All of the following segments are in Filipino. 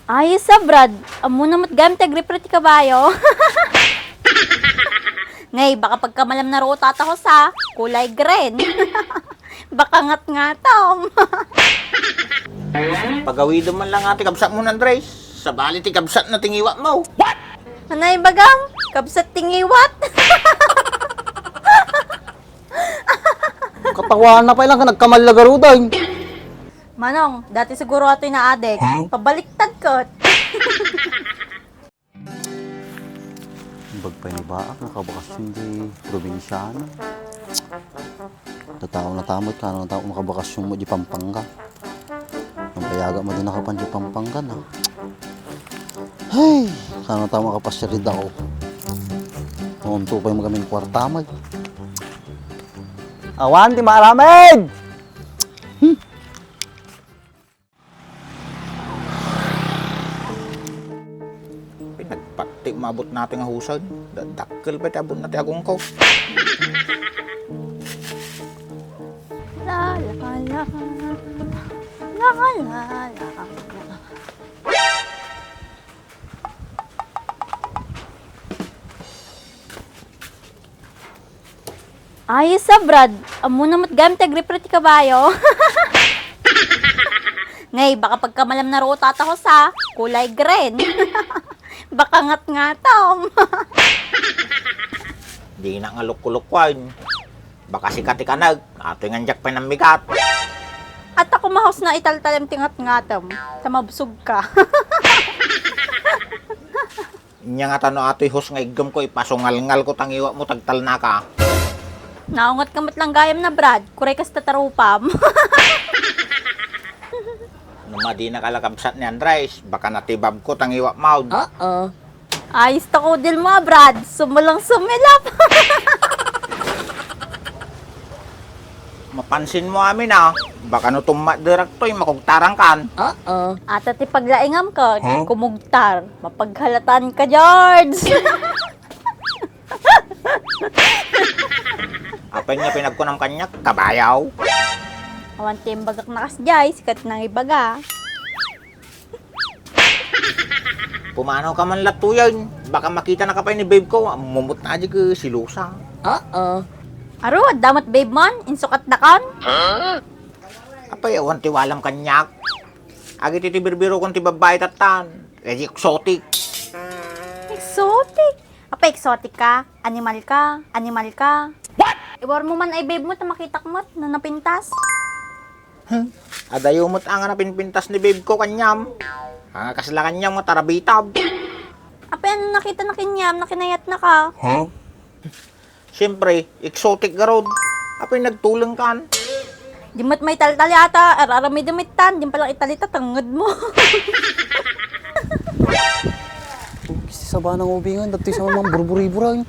Ayos sa Brad. Amo na gamit agripre ti kabayo. Ngay, baka pagkamalam na ro tata ko sa kulay green. Baka ngat-ngatom. Pagawido man lang ati kabsat mo Andres. Sa bali ti kabsat na tingiwa mo. Anay bagang, kabsat tingiwat. Katawan na pa ilang ka nagkamalagarudan. Manong, dati siguro ato'y naadek. Pabaliktad ko. Bagpay ni Baak, nakabakasyon di probinsyano. Tatao na tamot ka, na tao nakabakasyon mo di Pampanga. Ang payaga mo din nakapan di Pampanga na. Hey, sana tao makapasyarid ako. Nunto pa yung magaming kwartamay. Awan, di maaramid! Pinagpati umabot natin ang husad. Dadakkel pa tabon natin akong ko. La la la. La la la. Ayos sa Brad. Amo na gamit agripre ti kabayo. Ngay, baka pagkamalam na ro tata ko sa kulay green. Baka ngat-ngatom. Di na nga luk-lukwan. Baka sikati ka nag. Ato yung anjak pa ng bigat. At ako mahos na italtalim tingat-ngatom. Sa mabusog ka. Inya nga tano ato'y hus nga igam ko ipasungal-ngal ko tangiwa mo tagtal na ka. Naungat kamot lang gayam na Brad. Kuray kas tatarupam. Numadi na kalakabsat ni Andres. Baka natibab ko tangiwa maud. Ayos to ko dil mo Brad. Sumulang sumilap. Mapansin mo amin ah. Baka no tumat direktoy makugtarang kan. At ati paglaingam ko, kumugtar. Mapaghalatan ka, George. Apay niya pinagkunam kanyak, kabayaw. Awan tiyong bagak na kasjay, sikat nang ibaga. Pumanaw ka man latuyan. Baka makita na kapay ni babe ko. Mumut na aja ka silusa. Aro, damat babe man, insukat na kan. Apay awan tiwalam kanyak. Agi titibirbiro kong tibabay tatan. Kaya exotic. Exotic. Apa exotic ka? Animal ka? Animal ka? What? Iwar mo man ay babe mo, makita mo na napintas. Adayo mo't ang napinpintas ni babe ko kanyam. Ang kasla kanyam mo tarabitab. Apa ano nakita na kinyam, na kinayat na ka? Siyempre, exotic garod. Apay nagtulang kan. Di mo't may tal-tal yata, ararami dumitan, di palang italita, tangod mo. Kasi sa banang ubingan, dati sa mamang burburiburan.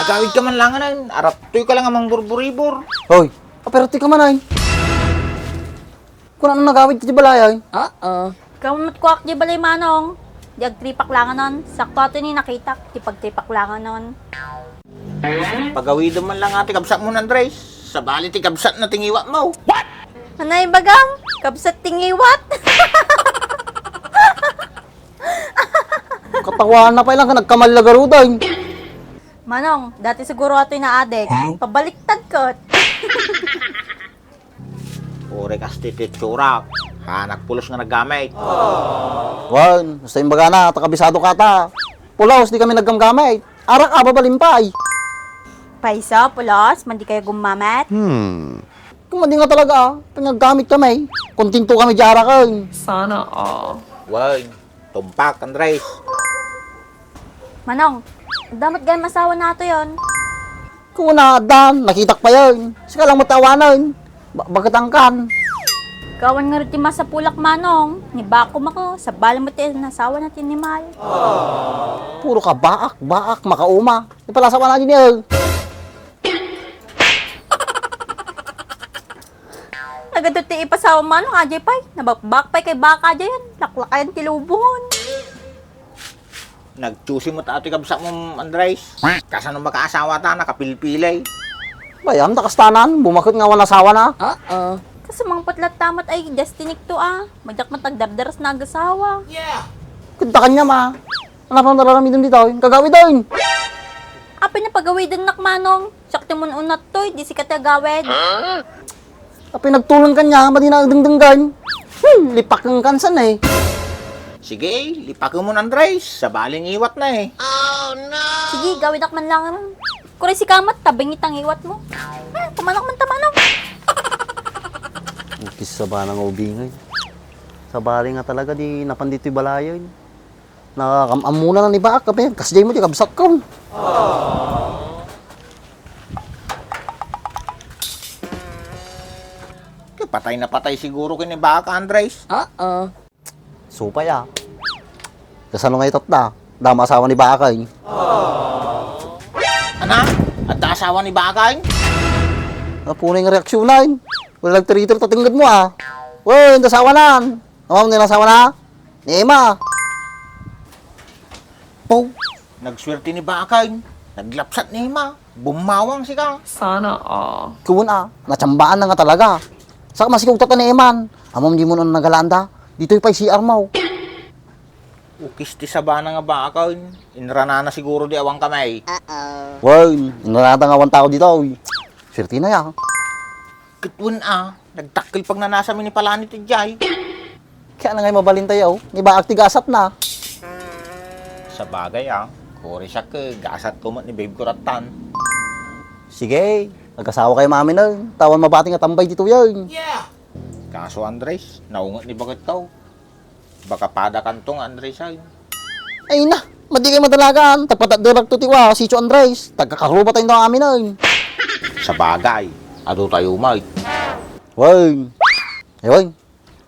Agawid ka man lang nan. Araptoy ka lang amang burburibor. Hoy, aperti ka man ay. Kung ano nagawid ka di balay ay. Kamot ko di balay manong. Di agtripak langan nun. Sakto ato ni nakita, di pagtripak langan nun. Pagawido man lang ati kabsat mo Andres. Sa bali ti kabsat na tingiwa mo. Anay bagang, kabsat tingiwat. Katawan na pa ilang ka nagkamalagarudan. Manong, dati siguro ato'y naadek. Pabaliktad ko. Ore kastitit surak. Hanak pulos nga naggamit. Wan, basta yung baga na, takabisado ka ta. Pulaos, di kami naggamgamay. Arak ka, babalimpay. Paisa, pulos, mandi kayo gumamat. Kung mandi nga talaga, pinaggamit kami. Kontinto kami di arakan. Sana all. Wag. Tumpak Andres. Manong, damat gayang masawa nato yon. Kung na, Dan, nakitak pa yun. Sika lang matawanan. Bakit ang kan? Gawan nga rin sa pulak manong. Ni Bako mako, sa bala mo tayo nasawa natin ni Mal. Puro ka baak, makauma. Di pala sa wala niya. Nagadot ti ipasawa manong, ajay pay. Nabakbak pay kay baka dyan. Laklakayan tilubon. Nagchusi mo ta ati kabsat mo Andres. Kasa nung makaasawa ta nakapilpilay. Bayam, takastanan. Bumakot nga wala sawa na. Kasi mga patlat tamat ay destinik to Majak matagdardaras na agasawa. Kunta kanya ma. Ano pa nararamidin dito? Kagawid doon. Apay na pagawid ng nakmanong. Sakti mo unat to, di si katagawid. Tapos nagtulang kanya, madi na dengdenggan. Lipak ng kansan eh. Sige, lipakin mo ng Andres. Sa baling iwat na eh. Sige, gawid ak man lang. Kure si kamat, tabingit ang iwat mo. Kumanak man tamanong. Ukis sa banang ubingay. Sa bali nga talaga di napandito'y balayan. Nakakamam muna na ni Baak kape. Kasjay mo di kabsak ka. Patay na patay siguro kinibaka, Andres. Supay Kasano nga itot na? Dama asawa ni Bakay. Ana? At asawa ni Bakay? Napunay nga reaksyonan. Wala nagtiritor tatinggad mo Woy, yung asawa na. Amam nila asawa na? Ni Emma. Po, nagswerte ni Bakay. Naglapsat ni Hima. Bumawang sika. Sana all. Kuwan Natsambaan na nga talaga. Saka masikog ta ni Eman. Amam di mo na nagalanda. Dito'y pa'y CR mo. Ukis ti sabana nga Bakay. Inrana na siguro di awang kamay. Woy, inarata nga 1 tao dito. Swerte na Kitwin nagtakil pag nanasa mi ni Palani ti Jay. Kaya na ngayon mabalintay Ni Baak tigasat na. Sa bagay kuri siya gasat ko ni Babe Kuratan. Sige, nagkasawa kayo mami na. Tawan mabati nga tambay dito yan. Kaso Andres, naungot ni bakit ka. Baka pada kantong Andres ay. Ay na, madi kayo madalagan. Tagpatat direct to tiwa, si Cho Andres. Tagkakaruba tayo ng amin na. Sa bagay, ado tayo may. Woy, woy,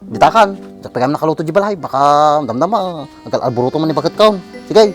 ditakan. Tagpagam nakaluto di balay. Baka damdama. Agad alburuto man ni bakit ka. Sige.